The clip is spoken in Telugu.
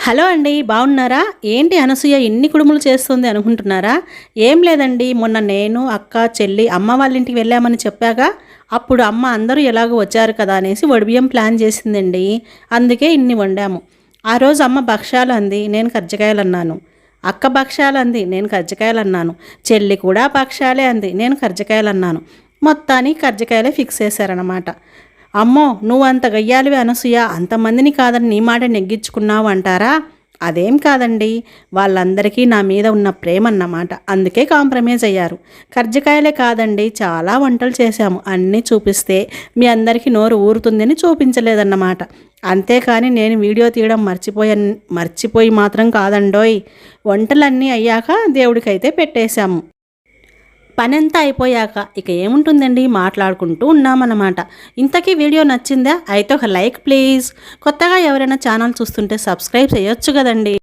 హలో అండి, బాగున్నారా? ఏంటి అనసూయ ఇన్ని కుడుములు చేస్తుంది అనుకుంటున్నారా? ఏం లేదండి, మొన్న నేను అక్క చెల్లి అమ్మ వాళ్ళ ఇంటికి వెళ్ళామని చెప్పాగా. అప్పుడు అమ్మ అందరూ ఎలాగో వచ్చారు కదా అనేసి వడిబియ్యం ప్లాన్ చేసిందండి. అందుకే ఇన్ని వండాము. ఆ రోజు అమ్మ భక్షాలు అంది, నేను కజ్జికాయలు అన్నాను. అక్క భక్షాలు అంది, నేను కజ్జికాయలు అన్నాను. చెల్లి కూడా భక్షాలే అంది, నేను కజ్జికాయలు అన్నాను. మొత్తానికి కజ్జికాయలే ఫిక్స్ చేశారనమాట. అమ్మో, నువ్వంత గయ్యాలివి అనసూయ, అంతమందిని కాదని నీ మాట నెగ్గించుకున్నావు అంటారా? అదేం కాదండి, వాళ్ళందరికీ నా మీద ఉన్న ప్రేమ అన్నమాట. అందుకే కాంప్రమైజ్ అయ్యారు. కర్జికాయలే కాదండి, చాలా వంటలు చేశాము. అన్నీ చూపిస్తే మీ అందరికీ నోరు ఊరుతుందని చూపించలేదన్నమాట. అంతేకాని నేను వీడియో తీయడం మర్చిపోయి మాత్రం కాదండోయ్. వంటలన్నీ అయ్యాక దేవుడికైతే పెట్టేశాము. పనంతా అయిపోయాక ఇక ఏముంటుందండి, మాట్లాడుకుంటూ ఉన్నామన్నమాట. ఇంతకీ వీడియో నచ్చిందా? అయితే ఒక లైక్ ప్లీజ్. కొత్తగా ఎవరైనా ఛానల్ చూస్తుంటే సబ్స్క్రైబ్ చేయొచ్చు కదండి.